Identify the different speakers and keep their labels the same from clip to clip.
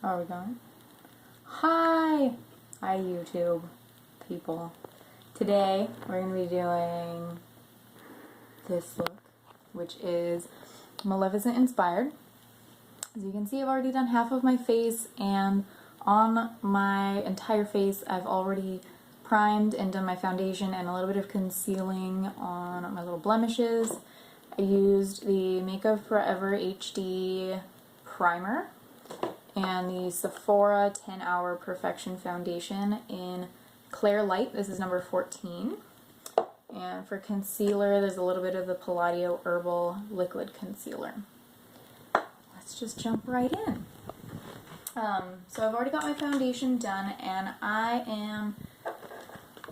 Speaker 1: Are we going? Hi! Hi, YouTube people. Today, we're going to be doing this look, which is Maleficent inspired. As you can see, I've already done half of my face, and on my entire face, I've already primed and done my foundation and a little bit of concealing on my little blemishes. I used the Makeup Forever HD primer and the Sephora 10 Hour Perfection Foundation in Clear Light. This is number 14. And for concealer, there's a little bit of the Palladio Herbal Liquid Concealer. Let's just jump right in. So I've already got my foundation done, and I am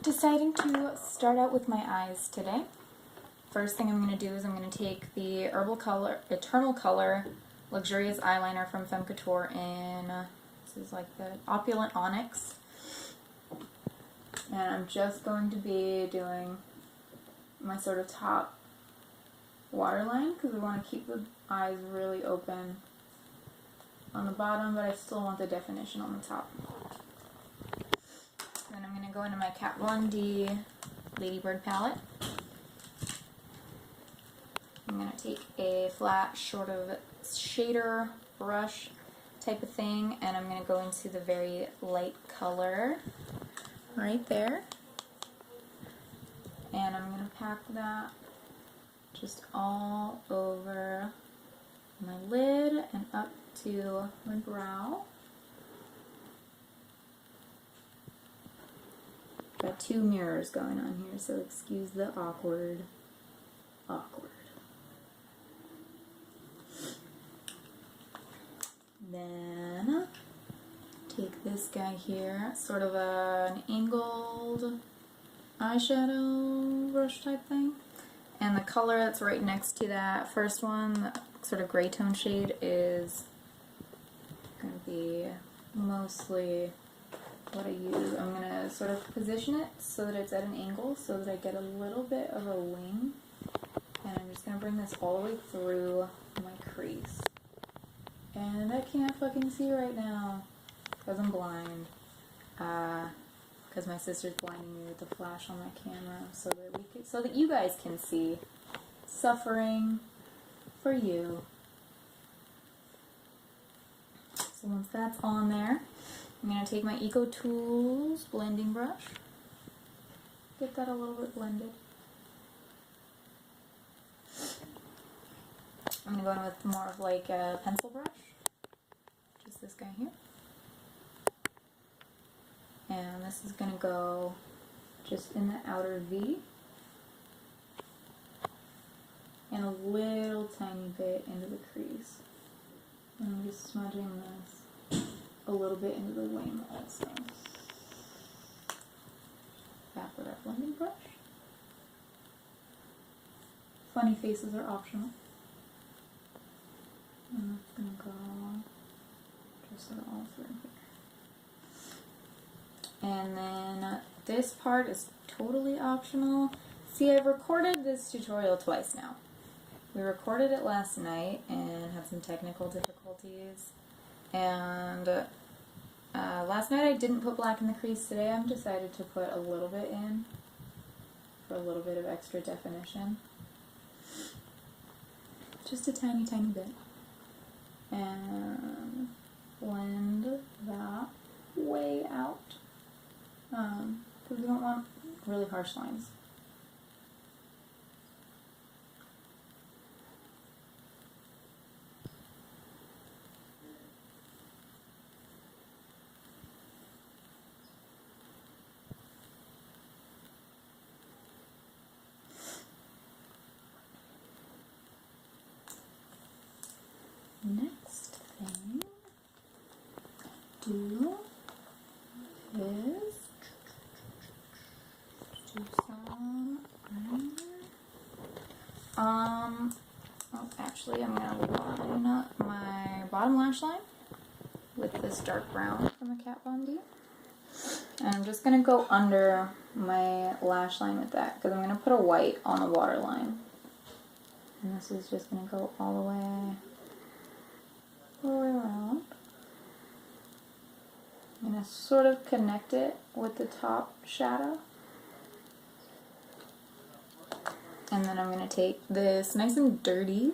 Speaker 1: deciding to start out with my eyes today. First thing I'm going to do is I'm going to take the Eternal Color Luxurious Eyeliner from Femme Couture in, this is like the Opulent Onyx. And I'm just going to be doing my sort of top waterline because we want to keep the eyes really open on the bottom, but I still want the definition on the top. Then I'm going to go into my Kat Von D Ladybird palette. I'm going to take a flat sort of shader brush type of thing, and I'm going to go into the very light color right there. And I'm going to pack that just all over my lid and up to my brow. Got two mirrors going on here, so excuse the awkward. Then take this guy here, sort of an angled eyeshadow brush type thing. And the color that's right next to that first one, the sort of gray tone shade, is going to be mostly what I use. I'm going to sort of position it so that it's at an angle so that I get a little bit of a wing. And I'm just going to bring this all the way through my crease. And I can't fucking see right now because I'm blind. Because my sister's blinding me with the flash on my camera so that you guys can see. Suffering for you. So once that's on there, I'm going to take my Eco Tools blending brush. Get that a little bit blended. I'm going to go in with more of like a pencil brush. Just this guy here. And this is going to go just in the outer V. And a little tiny bit into the crease. And I'm just smudging this a little bit into the wing also. Back with our blending brush. Funny faces are optional. And that's going to go just sort of all through here. And then this part is totally optional. See, I've recorded this tutorial twice now. We recorded it last night and had some technical difficulties. And last night I didn't put black in the crease. Today I've decided to put a little bit in for a little bit of extra definition. Just a tiny, tiny bit. And blend that way out. Because we don't want really harsh lines. Next thing do is do some oh, actually I'm going to line my bottom lash line with this dark brown from the Kat Von D. And I'm just going to go under my lash line with that because I'm going to put a white on the waterline. And this is just going to go all the way around. gonna sort of connect it with the top shadow. And then I'm gonna take this nice and dirty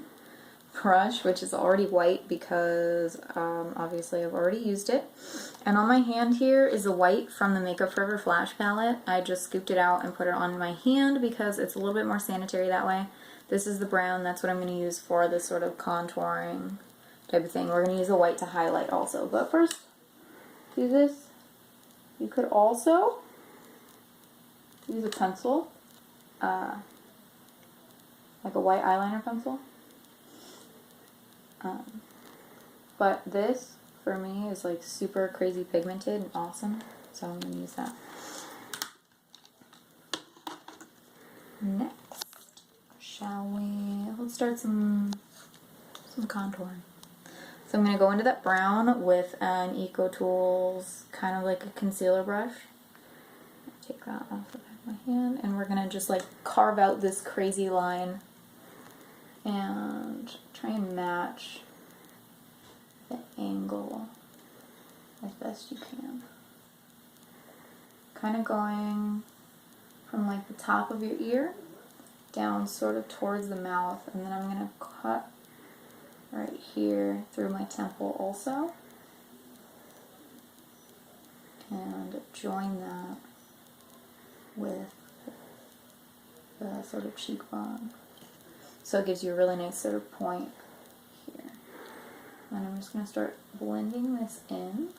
Speaker 1: brush, which is already white because obviously I've already used it. And on my hand here is the white from the Makeup Forever Flash palette. I just scooped it out and put it on my hand because it's a little bit more sanitary that way. This is the brown, that's what I'm going to use for this sort of contouring type of thing. We're going to use the white to highlight also. But first, do this. You could also use a pencil, like a white eyeliner pencil. But this, for me, is like super crazy pigmented and awesome, so I'm going to use that. Next, shall we? Let's start some contouring. So I'm going to go into that brown with an Eco Tools, kind of like a concealer brush. Take that off the back of my hand, and we're going to just like carve out this crazy line and try and match the angle as best you can. Kind of going from like the top of your ear down sort of towards the mouth, and then I'm going to cut right here through my temple also and join that with the sort of cheekbone. So it gives you a really nice sort of point here. And I'm just going to start blending this in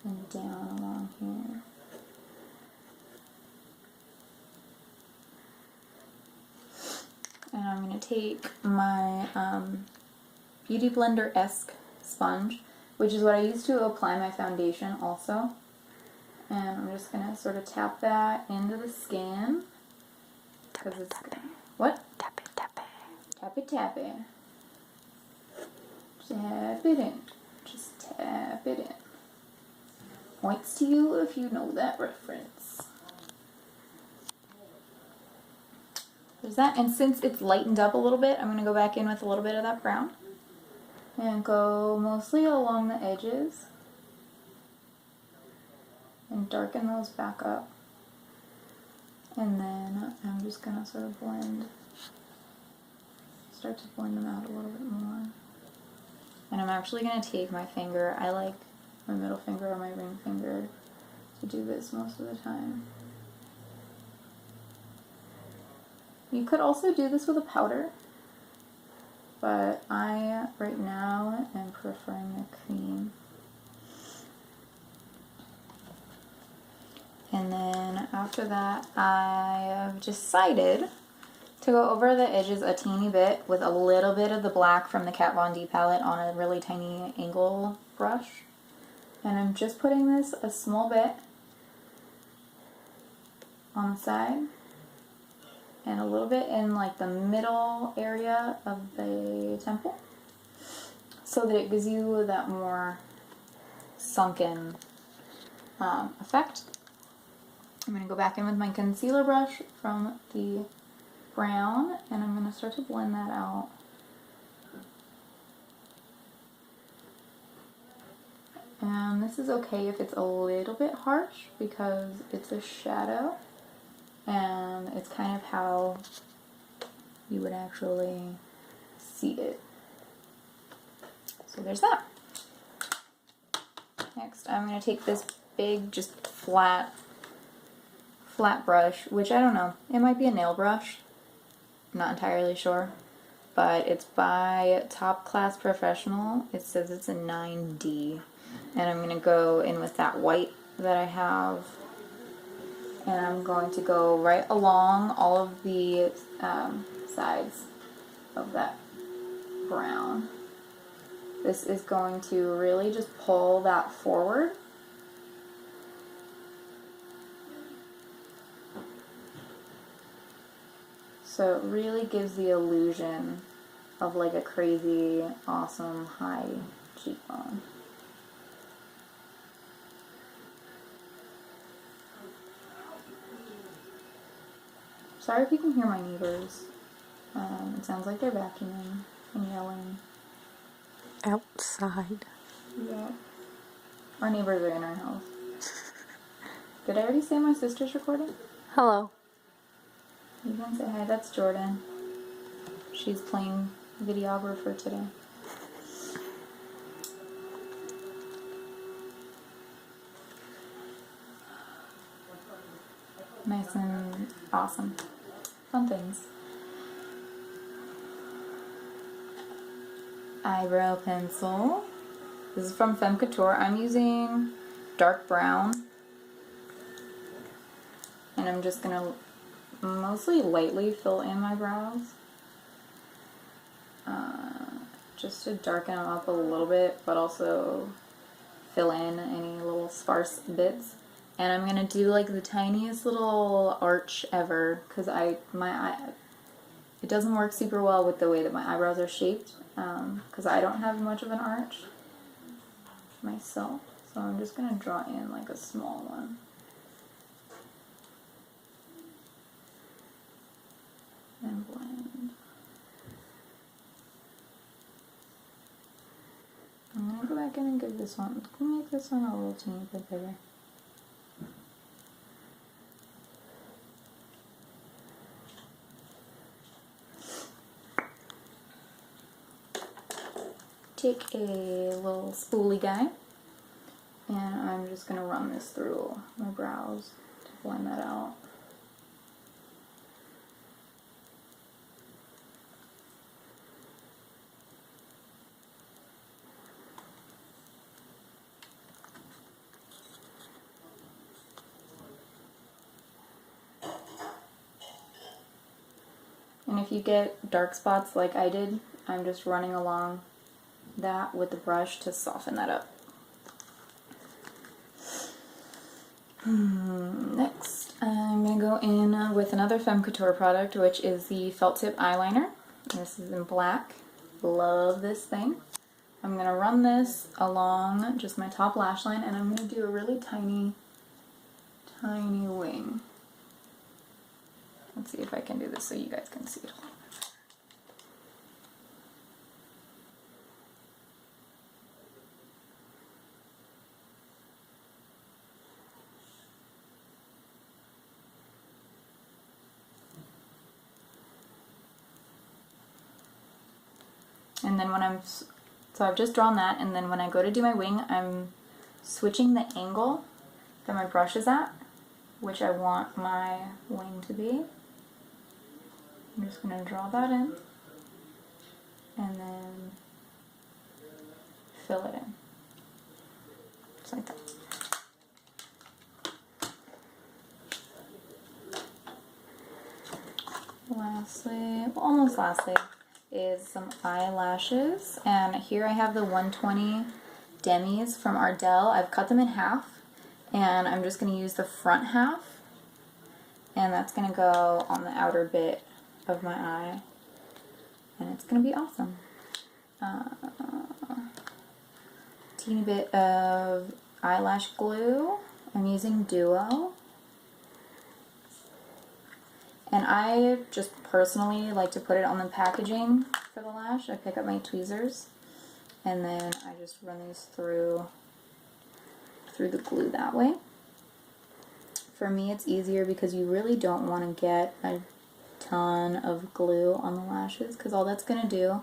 Speaker 1: and down along here. And I'm going to take my Beauty Blender-esque sponge, which is what I use to apply my foundation also. And I'm just going to sort of tap that into the skin. Tap it, tap it. What? Tap it, tap it. Tap it, tap it. Tap it in. Just tap it in. Points to you if you know that reference. There's that. And since it's lightened up a little bit, I'm going to go back in with a little bit of that brown. And go mostly along the edges. And darken those back up. And then I'm just going to sort of start to blend them out a little bit more. And I'm actually going to take my finger, I like my middle finger or my ring finger to do this most of the time. You could also do this with a powder, but I, right now, am preferring a cream. And then after that, I have decided to go over the edges a teeny bit with a little bit of the black from the Kat Von D palette on a really tiny angle brush. And I'm just putting this a small bit on the side and a little bit in like the middle area of the temple so that it gives you that more sunken effect. I'm going to go back in with my concealer brush from the brown, and I'm going to start to blend that out. And this is okay if it's a little bit harsh because it's a shadow and it's kind of how you would actually see it. So there's that. Next, I'm going to take this big, just flat brush, which I don't know, it might be a nail brush. I'm not entirely sure, but it's by Top Class Professional. It says it's a 9D, and I'm going to go in with that white that I have, and I'm going to go right along all of the sides of that brown. This is going to really just pull that forward. So it really gives the illusion of like a crazy, awesome, high cheekbone. Sorry if you can hear my neighbors. It sounds like they're vacuuming and yelling.
Speaker 2: Outside.
Speaker 1: Yeah. Our neighbors are in our house. Did I already say my sister's recording?
Speaker 2: Hello.
Speaker 1: You can say hi. That's Jordan. She's playing videographer today. Nice and awesome. Fun things. Eyebrow pencil. This is from Femme Couture. I'm using dark brown. And I'm just going to mostly lightly fill in my brows. Just to darken them up a little bit, but also fill in any little sparse bits. And I'm going to do like the tiniest little arch ever, because it doesn't work super well with the way that my eyebrows are shaped, because I don't have much of an arch myself. So I'm just going to draw in like a small one. And blend. I'm going to go back in and give this one, make this one a little teeny bit bigger. Take a little spoolie guy, and I'm just going to run this through my brows to blend that out. And if you get dark spots like I did, I'm just running along that with the brush to soften that up. Next, I'm going to go in with another Femme Couture product, which is the felt tip eyeliner. This is in black. Love this thing. I'm going to run this along just my top lash line, and I'm going to do a really tiny, tiny wing. Let's see if I can do this so you guys can see it a little bit. And then so I've just drawn that, and then when I go to do my wing, I'm switching the angle that my brush is at, which I want my wing to be. I'm just going to draw that in, and then fill it in, just like that. Lastly, well, almost lastly, is some eyelashes, and here I have the 120 Demis from Ardell. I've cut them in half, and I'm just going to use the front half, and that's going to go on the outer bit of my eye, and it's going to be awesome. Teeny bit of eyelash glue. I'm using Duo. And I just personally like to put it on the packaging for the lash. I pick up my tweezers, and then I just run these through the glue that way. For me, it's easier because you really don't want to get a ton of glue on the lashes, because all that's going to do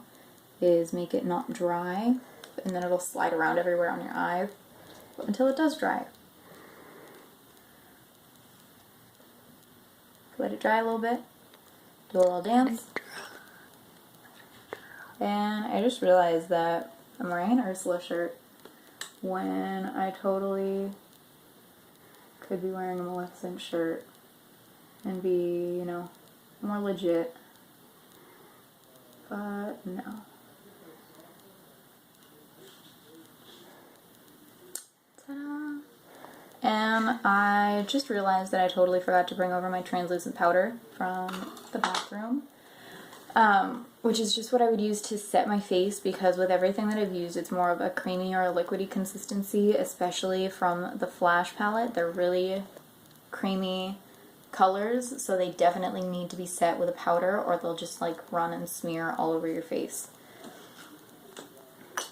Speaker 1: is make it not dry, and then it'll slide around everywhere on your eye until it does dry. Let it dry a little bit, do a little dance, and I just realized that I'm wearing an Ursula shirt when I totally could be wearing a Maleficent shirt and be, you know, more legit, but no. Ta-da! And I just realized that I totally forgot to bring over my translucent powder from the bathroom, which is just what I would use to set my face, because with everything that I've used, it's more of a creamy or a liquidy consistency, especially from the Flash palette. They're really creamy colors, so they definitely need to be set with a powder, or they'll just like run and smear all over your face.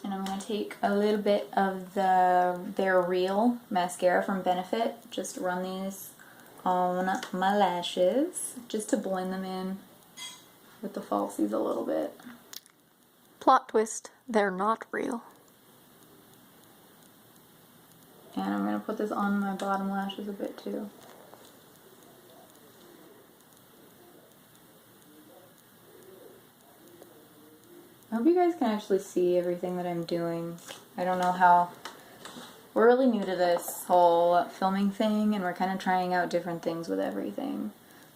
Speaker 1: And I'm going to take a little bit of their Real mascara from Benefit. Just run these on my lashes just to blend them in with the falsies a little bit.
Speaker 2: Plot twist, they're not real.
Speaker 1: And I'm going to put this on my bottom lashes a bit too. I hope you guys can actually see everything that I'm doing. I don't know how... We're really new to this whole filming thing, and we're kind of trying out different things with everything.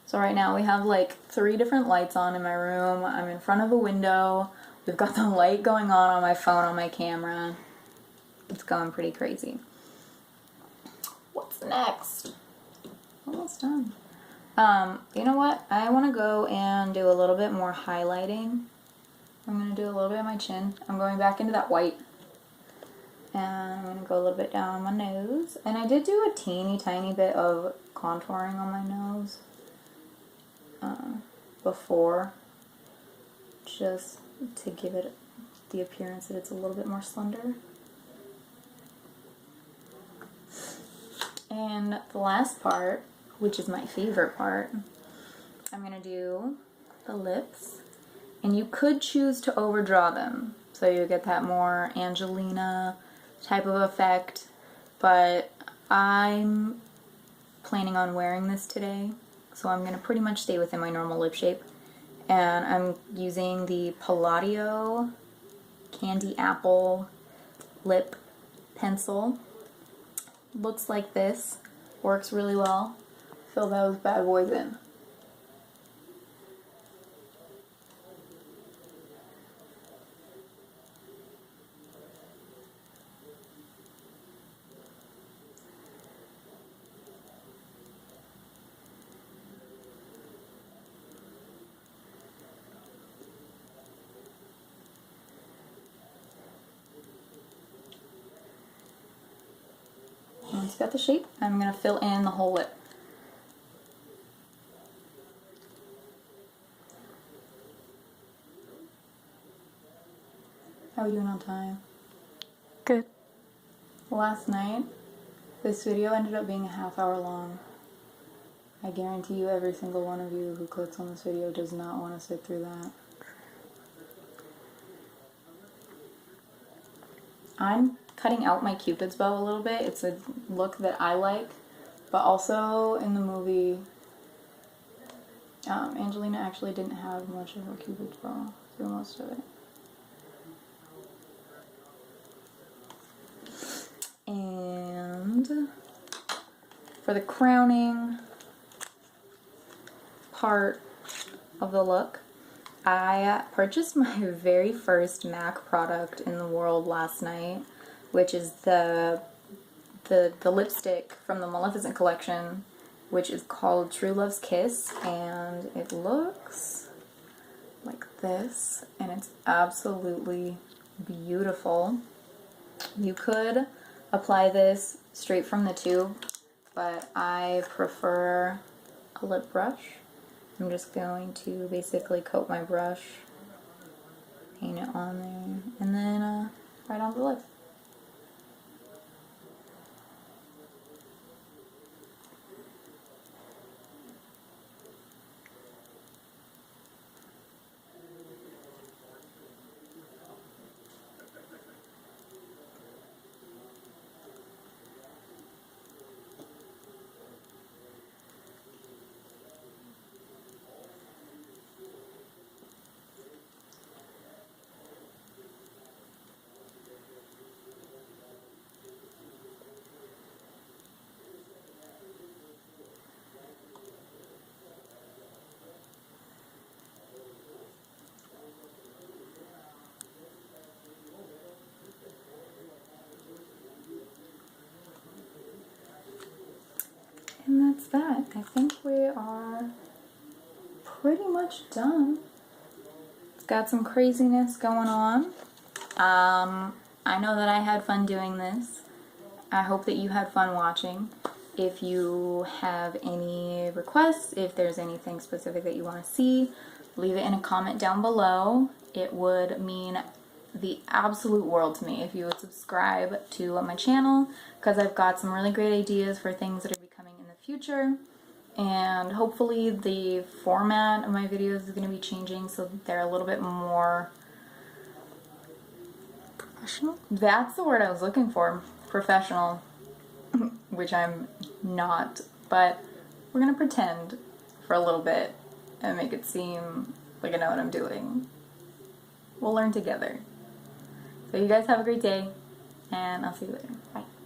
Speaker 1: So right now we have like 3 different lights on in my room. I'm in front of a window. We've got the light going on my phone, on my camera. It's going pretty crazy. What's next? Almost done. You know what? I want to go and do a little bit more highlighting. I'm going to do a little bit of my chin. I'm going back into that white. And I'm going to go a little bit down on my nose. And I did do a teeny tiny bit of contouring on my nose before, just to give it the appearance that it's a little bit more slender. And the last part, which is my favorite part, I'm going to do the lips. And you could choose to overdraw them, so you get that more Angelina type of effect, but I'm planning on wearing this today, so I'm going to pretty much stay within my normal lip shape. And I'm using the Palladio Candy Apple Lip Pencil. Looks like this. Works really well. Fill those bad boys in. Once you got the shape, I'm going to fill in the whole lip. How are we doing on time?
Speaker 2: Good.
Speaker 1: Last night, this video ended up being a half-hour long. I guarantee you every single one of you who clicks on this video does not want to sit through that. I'm cutting out my Cupid's bow a little bit. It's a look that I like, but also in the movie, Angelina actually didn't have much of a Cupid's bow through most of it. And for the crowning part of the look, I purchased my very first MAC product in the world last night, which is the lipstick from the Maleficent collection, which is called True Love's Kiss, and it looks like this, and it's absolutely beautiful. You could apply this straight from the tube, but I prefer a lip brush. I'm just going to basically coat my brush, paint it on there, and then right on the lip. And that's that. I think we are pretty much done. It's got some craziness going on. I know that I had fun doing this. I hope that you had fun watching. If you have any requests, if there's anything specific that you want to see, leave it in a comment down below. It would mean the absolute world to me if you would subscribe to my channel, because I've got some really great ideas for things that are becoming in the future. And hopefully the format of my videos is going to be changing so that they're a little bit more
Speaker 2: Professional?
Speaker 1: That's the word I was looking for. Professional. Which I'm not. But we're going to pretend for a little bit and make it seem like I know what I'm doing. We'll learn together. So you guys have a great day, and I'll see you later. Bye.